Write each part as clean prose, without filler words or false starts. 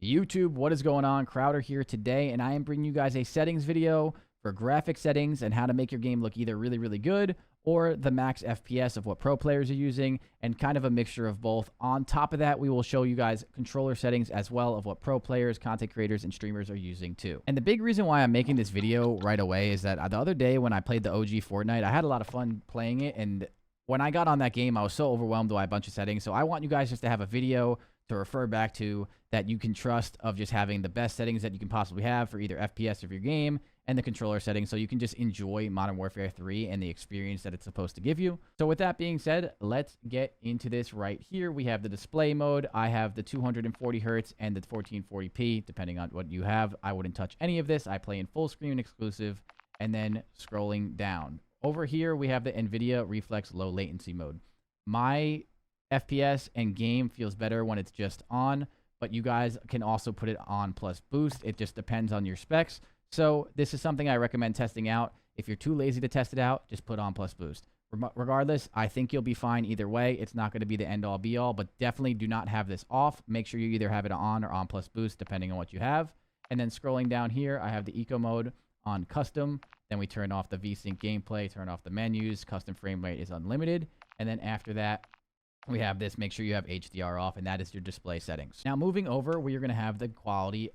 YouTube, what is going on? Crowder here today, and I am bringing you guys a settings video for graphic settings and how to make your game look either really, really good or the max FPS of what pro players are using, and kind of a mixture of both. On top of that, we will show you guys controller settings as well of what pro players, content creators, and streamers are using too. And the big reason why I'm making this video right away is that the other day when I played the OG Fortnite, I had a lot of fun playing it, and when I got on that game, I was so overwhelmed by a bunch of settings. So I want you guys just to have a video to refer back to that you can trust, of just having the best settings that you can possibly have for either FPS of your game and the controller settings, so you can just enjoy Modern Warfare 3 and the experience that it's supposed to give you. So with that being said, let's get into this right here. We have the display mode. I have the 240 hertz and the 1440p, depending on what you have. I wouldn't touch any of this. I play in full screen exclusive. And then scrolling down. Over here, we have the NVIDIA Reflex Low Latency mode. My FPS and game feels better when it's just on, but you guys can also put it on plus boost. It just depends on your specs. So this is something I recommend testing out. If you're too lazy to test it out, just put on plus boost. Regardless, I think you'll be fine either way. It's not going to be the end all be all, but definitely do not have this off. Make sure you either have it on or on plus boost, depending on what you have. And then scrolling down here, I have the eco mode on custom. Then we turn off the VSync gameplay, turn off the menus. Custom frame rate is unlimited. And then after that, we have this. Make sure you have HDR off, and that is your display settings. Now, moving over, we are going to have the quality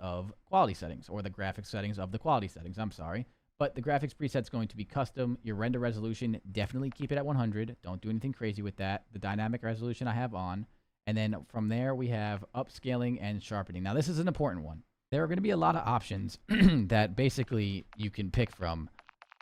settings, or the graphics settings of the quality settings. I'm sorry. But the graphics preset is going to be custom. Your render resolution, definitely keep it at 100. Don't do anything crazy with that. The dynamic resolution I have on. And then from there, we have upscaling and sharpening. Now, this is an important one. There are going to be a lot of options that basically you can pick from.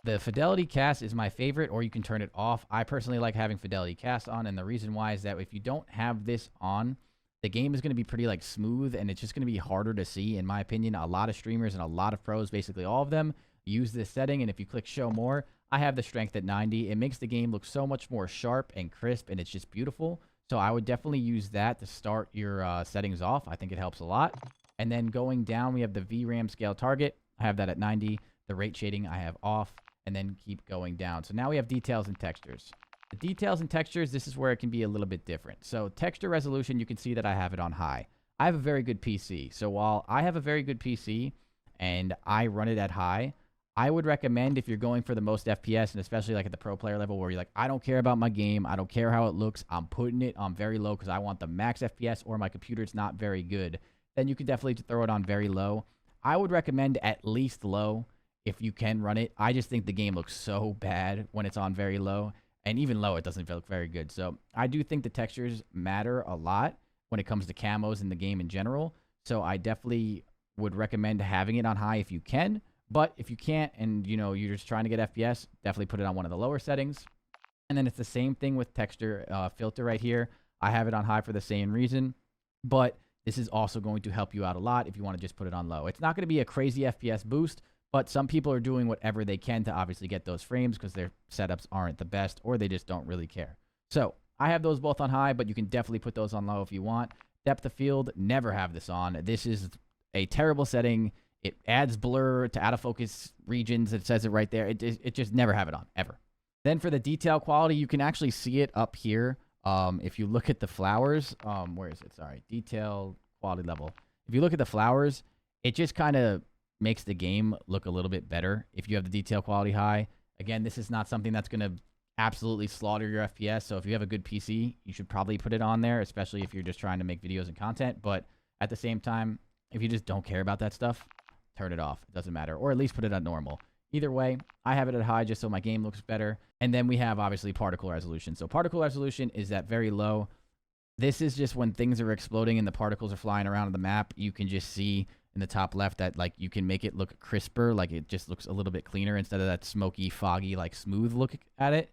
The fidelity cast is my favorite, or you can turn it off. I personally like having fidelity cast on, and the reason why is that if you don't have this on, the game is going to be pretty smooth, and it's just going to be harder to see, in my opinion. A lot of streamers and a lot of pros, basically all of them, use this setting, and if you click show more, I have the strength at 90. It makes the game look so much more sharp and crisp, and it's just beautiful. So I would definitely use that to start your settings off. I think it helps a lot. And then going down, we have the VRAM scale target. I have that at 90. The rate shading I have off. And then keep going down. So now we have details and textures. The details and textures, this is where it can be a little bit different. So texture resolution, you can see that I have it on high. I have a very good PC. So while I have a very good PC and I run it at high, I would recommend, if you're going for the most FPS, and especially at the pro player level where you're like, I don't care about my game, I don't care how it looks, I'm putting it on very low because I want the max FPS, or my computer's not very good, then you can definitely throw it on very low. I would recommend at least low if you can run it. I just think the game looks so bad when it's on very low, and even low, it doesn't look very good. So I do think the textures matter a lot when it comes to camos in the game in general. So I definitely would recommend having it on high if you can. But if you can't, and you're just trying to get FPS, definitely put it on one of the lower settings. And then it's the same thing with texture filter right here. I have it on high for the same reason, but this is also going to help you out a lot if you want to just put it on low. It's not going to be a crazy FPS boost, but some people are doing whatever they can to obviously get those frames because their setups aren't the best, or they just don't really care. So I have those both on high, but you can definitely put those on low if you want. Depth of field, never have this on. This is a terrible setting. It adds blur to out of focus regions. It says it right there. It just never have it on, ever. Then for the detail quality, you can actually see it up here. If you look at the flowers, where is it? Sorry, detail quality level. If you look at the flowers, it just kind of makes the game look a little bit better if you have the detail quality high. Again, this is not something that's going to absolutely slaughter your FPS. So if you have a good PC, you should probably put it on there, especially if you're just trying to make videos and content. But at the same time, if you just don't care about that stuff, turn it off. It doesn't matter. Or at least put it at normal. Either way, I have it at high just so my game looks better. And then we have, obviously, particle resolution. So particle resolution is at very low. This is just when things are exploding and the particles are flying around on the map. You can just see in the top left that you can make it look crisper. It just looks a little bit cleaner instead of that smoky, foggy, smooth look at it.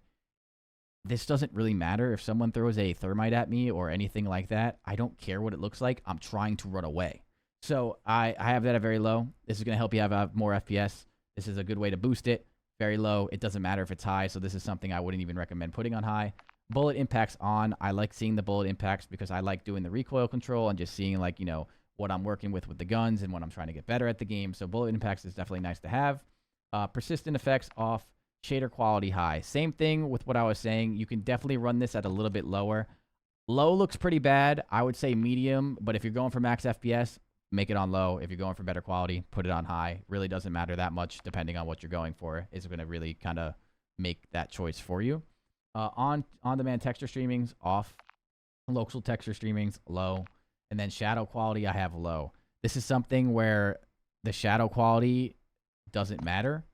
This doesn't really matter. If someone throws a thermite at me or anything like that, I don't care what it looks like. I'm trying to run away. So I have that at very low. This is going to help you have more FPS. This is a good way to boost it. Very low. It doesn't matter if it's high. So this is something I wouldn't even recommend putting on high. Bullet impacts on. I like seeing the bullet impacts because I like doing the recoil control and just seeing what I'm working with the guns and when I'm trying to get better at the game. So bullet impacts is definitely nice to have. Persistent effects off. Shader quality high. Same thing with what I was saying. You can definitely run this at a little bit lower. Low looks pretty bad. I would say medium, but if you're going for max FPS, make it on low. If you're going for better quality, put it on high. Really doesn't matter that much depending on what you're going for. It's going to really kind of make that choice for you. On-demand texture streamings, off. Local texture streamings, low. And then shadow quality, I have low. This is something where the shadow quality doesn't matter.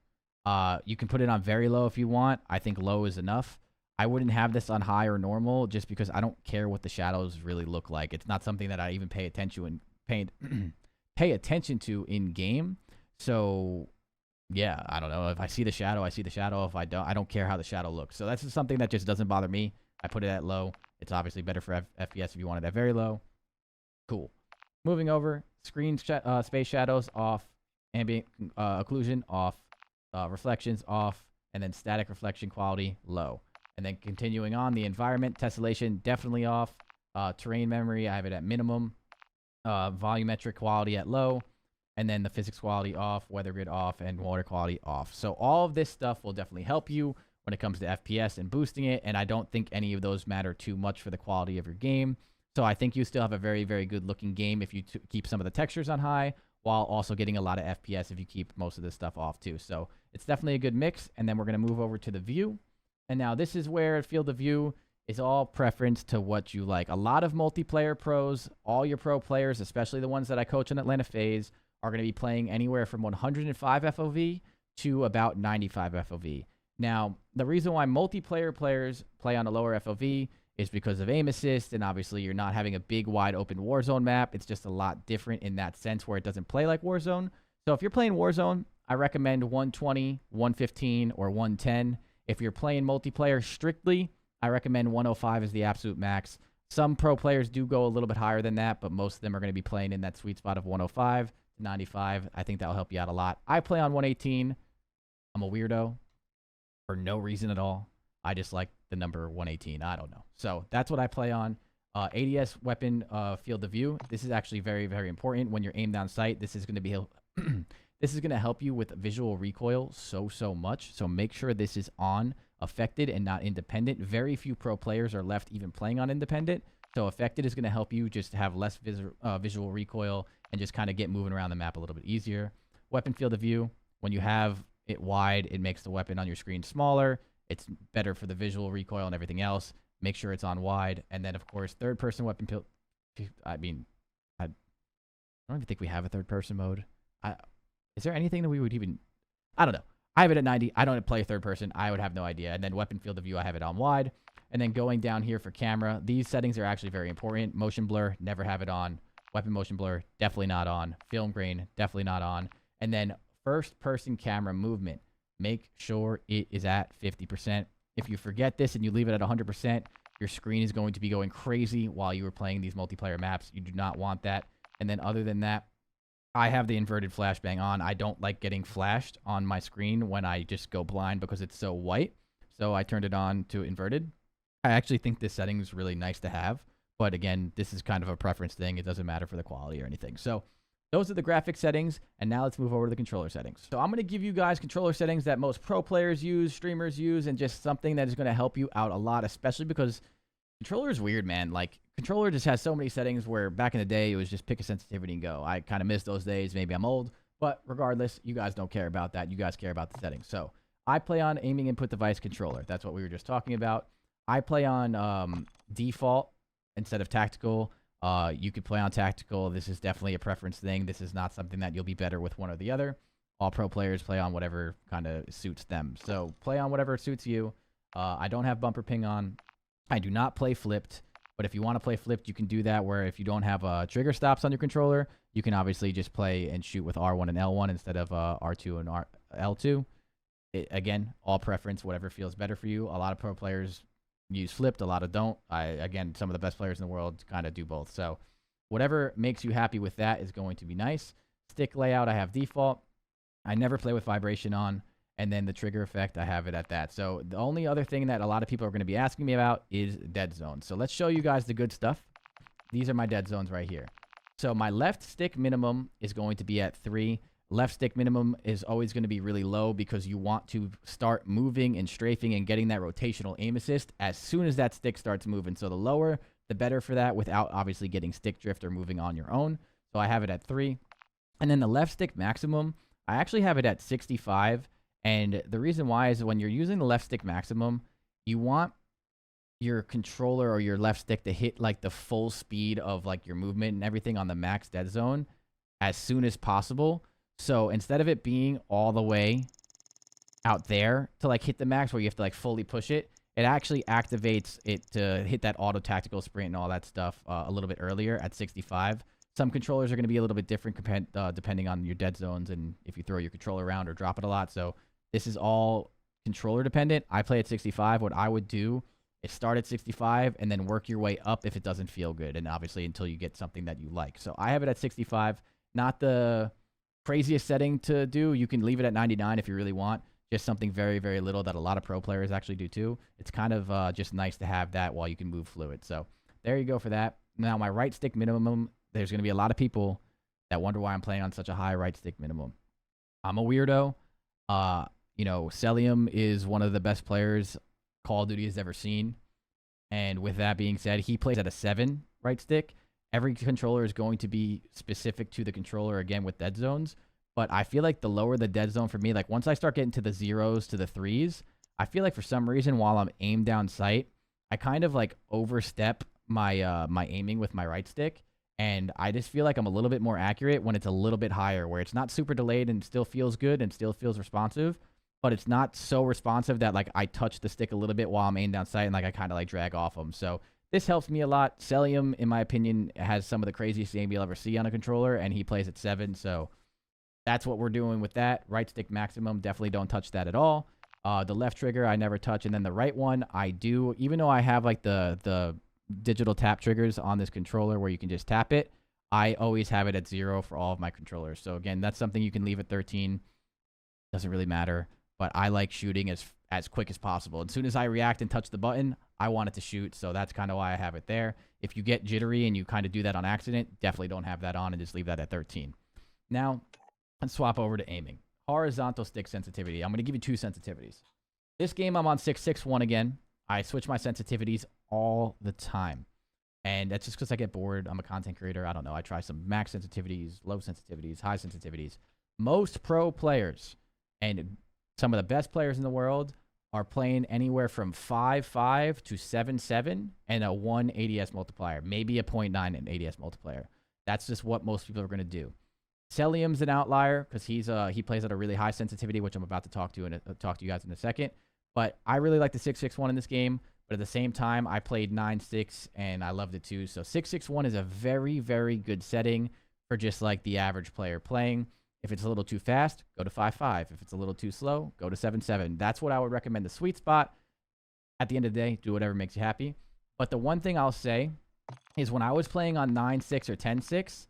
You can put it on very low if you want. I think low is enough. I wouldn't have this on high or normal just because I don't care what the shadows really look like. It's not something that I even pay attention to in game. So yeah, I don't know. If I see the shadow, I see the shadow. If I don't care how the shadow looks. So that's just something that just doesn't bother me. I put it at low. It's obviously better for FPS if you want it at very low. Cool. Moving over, screen space shadows off, ambient occlusion off, reflections off, and then static reflection quality low. And then continuing on, the environment tessellation definitely off. Terrain memory, I have it at minimum. Volumetric quality at low. And then the physics quality off, weather grid off, and water quality off. So all of this stuff will definitely help you when it comes to FPS and boosting it. And I don't think any of those matter too much for the quality of your game. So I think you still have a very, very good looking game if you keep some of the textures on high, while also getting a lot of FPS if you keep most of this stuff off too. So it's definitely a good mix. And then we're going to move over to the view. And now this is where field of view is all preference to what you like. A lot of multiplayer pros, all your pro players, especially the ones that I coach in Atlanta FaZe, are going to be playing anywhere from 105 FOV to about 95 FOV. Now, the reason why multiplayer players play on a lower FOV is because of aim assist, and obviously you're not having a big, wide open Warzone map. It's just a lot different in that sense where it doesn't play like Warzone. So if you're playing Warzone, I recommend 120, 115, or 110. If you're playing multiplayer strictly, I recommend 105 as the absolute max. Some pro players do go a little bit higher than that, but most of them are going to be playing in that sweet spot of 105 to 95. I think that'll help you out a lot. I play on 118. I'm a weirdo for no reason at all. I just like the number 118. I don't know. So that's what I play on. ADS weapon field of view. This is actually very, very important when you're aimed down sight. This is going to be this is going to help you with visual recoil so much. So make sure this is on affected and not independent. Very few pro players are left even playing on independent. So affected is going to help you just have less visual recoil and just kind of get moving around the map a little bit easier. Weapon field of view. When you have it wide, it makes the weapon on your screen smaller. It's better for the visual recoil and everything else. Make sure it's on wide. And then, of course, third-person weapon field. I mean, I don't even think we have a third-person mode. Is there anything that we would even... I don't know. I have it at 90. I don't play third person. I would have no idea. And then weapon field of view, I have it on wide. And then going down here for camera, these settings are actually very important. Motion blur, never have it on. Weapon motion blur, definitely not on. Film grain, definitely not on. And then first-person camera movement. Make sure it is at 50%. If you forget this and you leave it at 100%, your screen is going to be going crazy while you are playing these multiplayer maps. You do not want that. And then other than that, I have the inverted flashbang on. I don't like getting flashed on my screen when I just go blind because it's so white. So I turned it on to inverted. I actually think this setting is really nice to have. But again, this is kind of a preference thing. It doesn't matter for the quality or anything. So those are the graphic settings, and now let's move over to the controller settings. So I'm going to give you guys controller settings that most pro players use, streamers use, and just something that is going to help you out a lot, especially because controller is weird, man. Like, controller just has so many settings where back in the day, it was just pick a sensitivity and go. I kind of miss those days. Maybe I'm old, but regardless, you guys don't care about that. You guys care about the settings. So I play on aiming input device controller. That's what we were just talking about. I play on default instead of tactical. You could play on tactical. This is definitely a preference thing. This is not something that you'll be better with one or the other. All pro players play on whatever kind of suits them. So play on whatever suits you. I don't have bumper ping on. I do not play flipped. But if you want to play flipped, you can do that where if you don't have trigger stops on your controller, you can obviously just play and shoot with R1 and L1 instead of R2 and L2. Again, all preference, whatever feels better for you. A lot of pro players use flipped, a lot of don't. Again, some of the best players in the world kind of do both. So whatever makes you happy with that is going to be nice. Stick layout, I have default. I never play with vibration on. And then the trigger effect, I have it at that. So the only other thing that a lot of people are going to be asking me about is dead zones. So let's show you guys the good stuff. These are my dead zones right here. So my left stick minimum is going to be at 3. Left stick minimum is always going to be really low because you want to start moving and strafing and getting that rotational aim assist as soon as that stick starts moving. So the lower, the better for that without obviously getting stick drift or moving on your own. So I have it at 3. And then the left stick maximum, I actually have it at 65. And the reason why is when you're using the left stick maximum, you want your controller or your left stick to hit like the full speed of like your movement and everything on the max dead zone as soon as possible. So instead of it being all the way out there to like hit the max where you have to like fully push it, it actually activates it to hit that auto tactical sprint and all that stuff a little bit earlier at 65. Some controllers are going to be a little bit different depending on your dead zones and if you throw your controller around or drop it a lot. So this is all controller dependent. I play at 65. What I would do is start at 65 and then work your way up if it doesn't feel good. And obviously until you get something that you like. So I have it at 65. Not the craziest setting to do. You can leave it at 99 if you really want. Just something very, very little that a lot of pro players actually do too. It's kind of just nice to have that while you can move fluid. So there you go for that. Now my right stick minimum, there's going to be a lot of people that wonder why I'm playing on such a high right stick minimum. I'm a weirdo. You know, Celium is one of the best players Call of Duty has ever seen. And with that being said, he plays at a 7 right stick. Every controller is going to be specific to the controller, again, with dead zones. But I feel like the lower the dead zone for me, like once I start getting to the 0s to the 3s, I feel like for some reason while I'm aimed down sight, I kind of like overstep my my aiming with my right stick. And I just feel like I'm a little bit more accurate when it's a little bit higher, where it's not super delayed and still feels good and still feels responsive, but it's not so responsive that like I touch the stick a little bit while I'm aimed down sight and like I kind of like drag off them. So this helps me a lot. Celium, in my opinion, has some of the craziest aim you'll ever see on a controller, and he plays at 7. So that's what we're doing with that. Right stick maximum, definitely don't touch that at all. The left trigger, I never touch. And then the right one, I do. Even though I have like the digital tap triggers on this controller where you can just tap it, I always have it at 0 for all of my controllers. So again, that's something you can leave at 13. Doesn't really matter. But I like shooting as quick as possible. As soon as I react and touch the button, I want it to shoot. So that's kind of why I have it there. If you get jittery and you kind of do that on accident, definitely don't have that on and just leave that at 13. Now, let's swap over to aiming. Horizontal stick sensitivity. I'm going to give you 2 sensitivities. This game, I'm on 661 again. I switch my sensitivities all the time. And that's just because I get bored. I'm a content creator. I don't know. I try some max sensitivities, low sensitivities, high sensitivities. Most pro players and some of the best players in the world are playing anywhere from 5.5 to 7.7 and a 1 ADS multiplier, maybe a 0.9 in ADS multiplier. That's just what most people are going to do. Celium's an outlier because he plays at a really high sensitivity, which I'm about to talk to you guys in a second. But I really like the 661 in this game. But at the same time, I played 9.6 and I loved it too. So 661 is a very, very good setting for just like the average player playing. If it's a little too fast, go to 5.5. If it's a little too slow, go to 7.7. That's what I would recommend the sweet spot. At the end of the day, do whatever makes you happy. But the one thing I'll say is when I was playing on 9.6 or 10.6,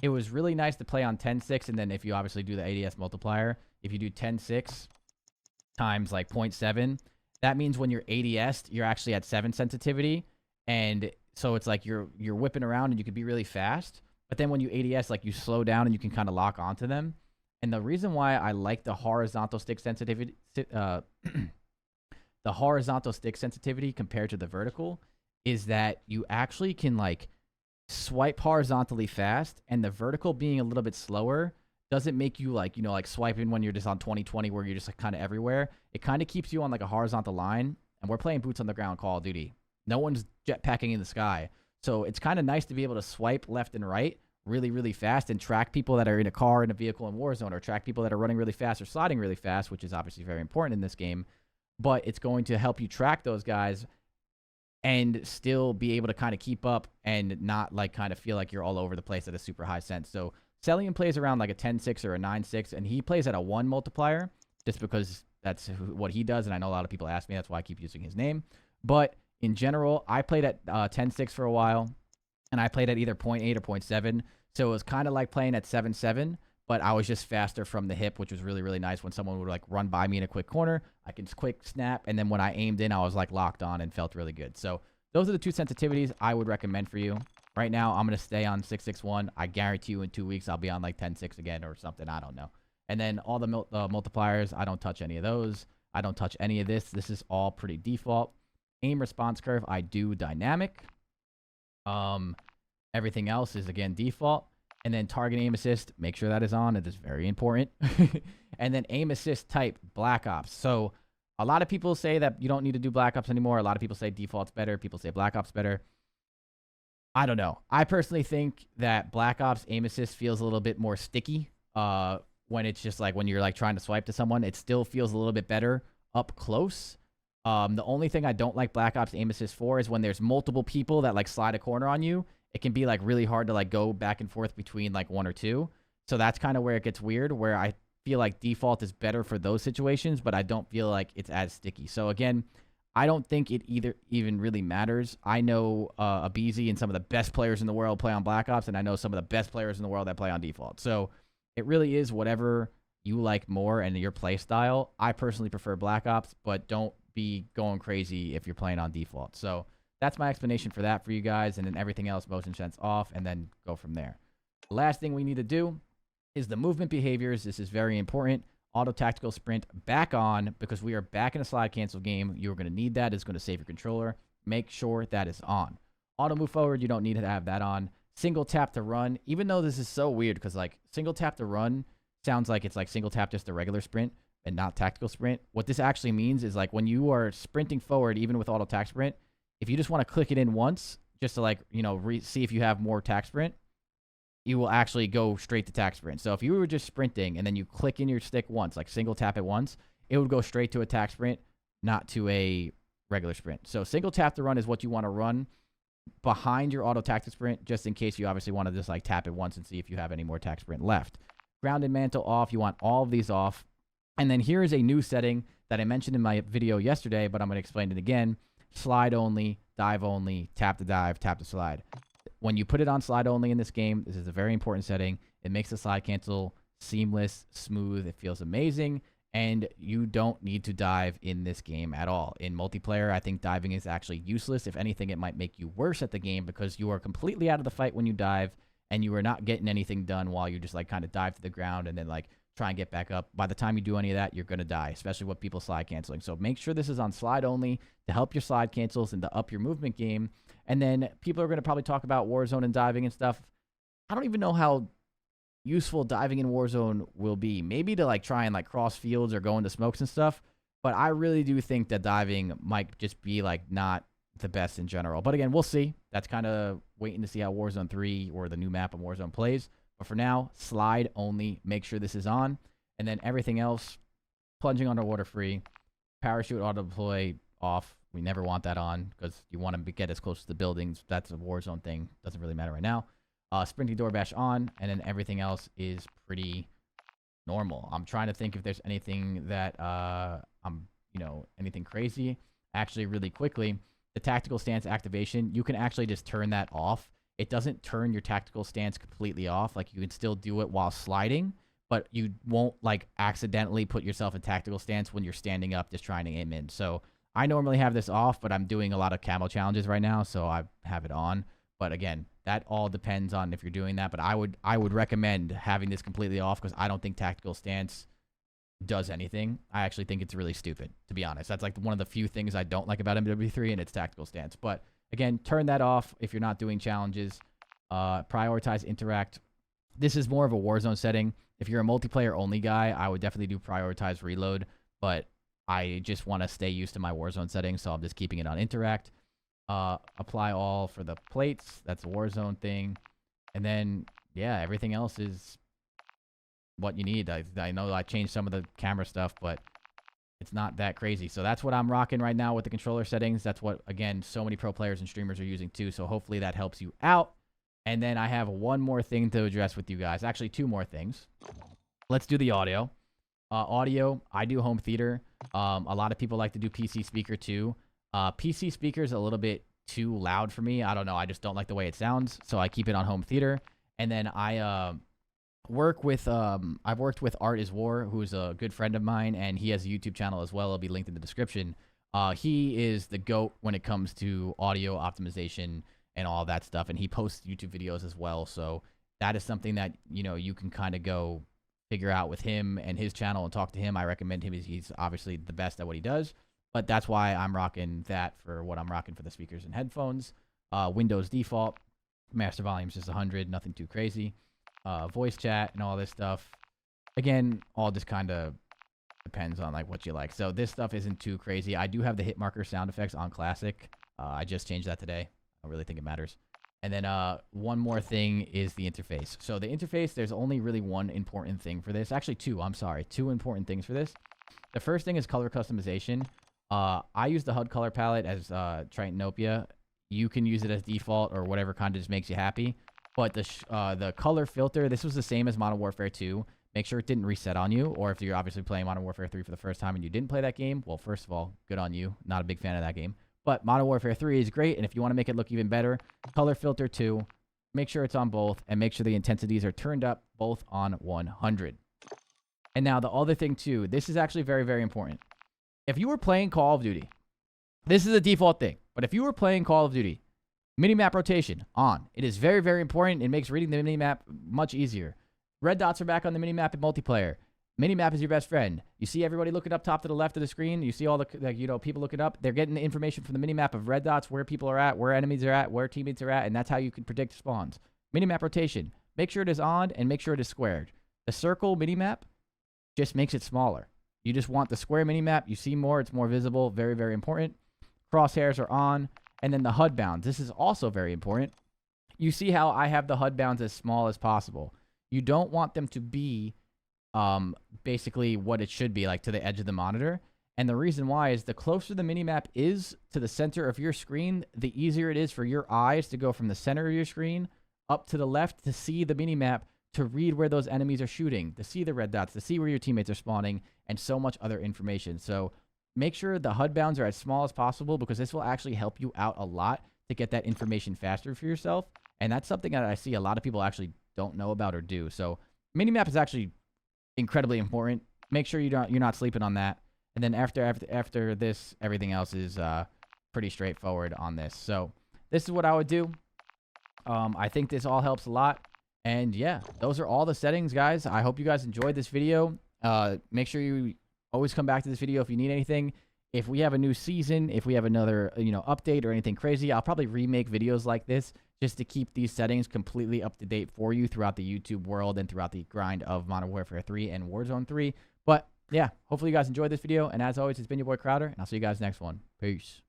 it was really nice to play on 10.6. And then if you obviously do the ADS multiplier, if you do 10.6 times like 0.7, that means when you're ADS, you're actually at 7 sensitivity. And so it's like you're whipping around and you can be really fast. But then when you ADS, like you slow down and you can kind of lock onto them. And the reason why I like the horizontal stick sensitivity, the horizontal stick sensitivity compared to the vertical, is that you actually can like swipe horizontally fast, and the vertical being a little bit slower doesn't make you like, you know, like swiping when you're just on 2020 where you're just like kind of everywhere. It kind of keeps you on like a horizontal line, and we're playing boots on the ground Call of Duty. No one's jetpacking in the sky. So it's kind of nice to be able to swipe left and right really, really fast and track people that are in a car, in a vehicle in Warzone, or track people that are running really fast or sliding really fast, which is obviously very important in this game. But it's going to help you track those guys and still be able to kind of keep up and not like kind of feel like you're all over the place at a super high sense. So Celium plays around like a 10.6 or a 9.6, and he plays at a 1 multiplier just because that's what he does. And I know a lot of people ask me, that's why I keep using his name. But in general, I played at 10.6 for a while, and I played at either 0.8 or 0.7. So it was kind of like playing at 7.7, but I was just faster from the hip, which was really, really nice. When someone would like run by me in a quick corner, I can quick snap. And then when I aimed in, I was like locked on and felt really good. So those are the 2 sensitivities I would recommend for you. Right now, I'm going to stay on 661. I guarantee you in 2 weeks, I'll be on like 10.6 again or something. I don't know. And then all the multipliers, I don't touch any of those. I don't touch any of this. This is all pretty default. Aim response curve, I do dynamic. Everything else is, again, default. And then target aim assist, make sure that is on. It is very important. And then aim assist type, Black Ops. So a lot of people say that you don't need to do Black Ops anymore. A lot of people say default's better. People say Black Ops better. I don't know. I personally think that Black Ops aim assist feels a little bit more sticky when it's just like when you're like trying to swipe to someone. It still feels a little bit better up close. The only thing I don't like Black Ops aim assist for is when there's multiple people that like slide a corner on you. It can be like really hard to like go back and forth between like one or two. So that's kind of where it gets weird, where I feel like default is better for those situations, but I don't feel like it's as sticky. So again, I don't think it even really matters. I know Abizi and some of the best players in the world play on Black Ops, and I know some of the best players in the world that play on default. So it really is whatever you like more and your play style. I personally prefer Black Ops, but don't be going crazy if you're playing on default. So that's my explanation for that for you guys, and then everything else, motion sense off, and then go from there. The last thing we need to do is the movement behaviors. This is very important. Auto tactical sprint back on, because we are back in a slide cancel game. You're going to need that. It's going to save your controller. Make sure that is on. Auto move forward, you don't need to have that on. Single tap to run, even though this is so weird because like single tap to run sounds like it's like single tap just a regular sprint and not tactical sprint. What this actually means is like when you are sprinting forward, even with auto tac sprint, if you just want to click it in once, just to like, you know, see if you have more tac sprint, you will actually go straight to tac sprint. So if you were just sprinting and then you click in your stick once, like single tap it once, it would go straight to a tac sprint, not to a regular sprint. So single tap to run is what you want to run behind your auto tactic sprint, just in case you obviously want to just like tap it once and see if you have any more tac sprint left. Grounded mantle off. You want all of these off. And then here is a new setting that I mentioned in my video yesterday, but I'm going to explain it again. Slide only, dive only, tap to dive, tap to slide. When you put it on slide only in this game, this is a very important setting. It makes the slide cancel seamless, smooth. It feels amazing. And you don't need to dive in this game at all. In multiplayer, I think diving is actually useless. If anything, it might make you worse at the game because you are completely out of the fight when you dive and you are not getting anything done while you just like kind of dive to the ground and then like try and get back up. By the time you do any of that, you're going to die, especially with people slide canceling. So make sure this is on slide only to help your slide cancels and to up your movement game. And then people are going to probably talk about Warzone and diving and stuff. I don't even know how useful diving in Warzone will be. Maybe to like try and like cross fields or go into smokes and stuff. But I really do think that diving might just be like not the best in general. But again, we'll see. That's kind of waiting to see how Warzone 3 or the new map of Warzone plays. But for now, slide only. Make sure this is on. And then everything else, plunging underwater free, parachute auto deploy off. We never want that on because you want to get as close to the buildings. That's a Warzone thing. Doesn't really matter right now. Sprinting door bash on, and then everything else is pretty normal. I'm trying to think if there's anything that anything crazy. Actually, really quickly, the tactical stance activation, you can actually just turn that off. It doesn't turn your tactical stance completely off. Like you can still do it while sliding, but you won't like accidentally put yourself in tactical stance when you're standing up just trying to aim in. So I normally have this off, but I'm doing a lot of camo challenges right now, so I have it on. But again, that all depends on if you're doing that. But I would recommend having this completely off because I don't think tactical stance does anything. I actually think it's really stupid, to be honest. That's like one of the few things I don't like about MW3, and it's tactical stance. But again, turn that off if you're not doing challenges. Prioritize interact. This is more of a Warzone setting. If you're a multiplayer only guy, I would definitely do prioritize reload. But I just want to stay used to my Warzone settings, so I'm just keeping it on interact. Apply all for the plates. That's a Warzone thing. And then, yeah, everything else is what you need. I know I changed some of the camera stuff, but it's not that crazy. So that's what I'm rocking right now with the controller settings. That's what, again, so many pro players and streamers are using too. So hopefully that helps you out. And then I have one more thing to address with you guys. Actually, two more things. Let's do the audio. Audio, I do home theater. A lot of people like to do PC speaker too. PC speaker is a little bit too loud for me. I don't know. I just don't like the way it sounds. So I keep it on home theater. And then I work with, I've worked with Art is War, who's a good friend of mine, and he has a YouTube channel as well. It'll be linked in the description. He is the GOAT when it comes to audio optimization and all that stuff. And he posts YouTube videos as well. So that is something that, you know, you can kind of go figure out with him and his channel and talk to him. I recommend him. He's obviously the best at what he does. But that's why I'm rocking that for what I'm rocking for the speakers and headphones. Windows default. Master volume's just 100. Nothing too crazy. voice chat, and all this stuff. Again, all just kind of depends on like what you like. So this stuff isn't too crazy. I do have the hit marker sound effects on classic. I just changed that today. I don't really think it matters. And then one more thing is the interface. So the interface, there's only really one important thing for this. Actually, two. I'm sorry. Two important things for this. The first thing is color customization. I use the HUD color palette as Tritonopia. You can use it as default or whatever kind of just makes you happy. But the color filter, this was the same as Modern Warfare 2. Make sure it didn't reset on you. Or if you're obviously playing Modern Warfare 3 for the first time and you didn't play that game, well, first of all, good on you. Not a big fan of that game. But Modern Warfare 3 is great, and if you want to make it look even better, color filter 2, make sure it's on both, and make sure the intensities are turned up both on 100. And now the other thing too, this is actually very, very important. If you were playing Call of Duty, this is a default thing, but if you were playing Call of Duty, minimap rotation on. It is very, very important. It makes reading the minimap much easier. Red dots are back on the minimap in multiplayer. Minimap is your best friend. You see everybody looking up top to the left of the screen. You see all the people looking up. They're getting the information from the minimap of red dots, where people are at, where enemies are at, where teammates are at, and that's how you can predict spawns. Minimap rotation. Make sure it is on and make sure it is squared. The circle minimap just makes it smaller. You just want the square minimap. You see more. It's more visible. Very, very important. Crosshairs are on. And then the HUD bounds. This is also very important. You see how I have the HUD bounds as small as possible. You don't want them to be basically what it should be, like to the edge of the monitor. And the reason why is the closer the minimap is to the center of your screen, the easier it is for your eyes to go from the center of your screen up to the left to see the minimap, to read where those enemies are shooting, to see the red dots, to see where your teammates are spawning, and so much other information. So make sure the HUD bounds are as small as possible, because this will actually help you out a lot to get that information faster for yourself. And that's something that I see a lot of people actually don't know about or do. So minimap is actually incredibly important. Make sure you're not sleeping on that. And then after this, everything else is pretty straightforward on this. So this is what I would do. I think this all helps a lot. And yeah, those are all the settings, guys. I hope you guys enjoyed this video. Make sure you always come back to this video if you need anything. If we have a new season, if we have another update or anything crazy, I'll probably remake videos like this just to keep these settings completely up to date for you throughout the YouTube world and throughout the grind of Modern Warfare 3 and Warzone 3. But yeah, hopefully you guys enjoyed this video. And as always, it's been your boy Crowder, and I'll see you guys next one. Peace.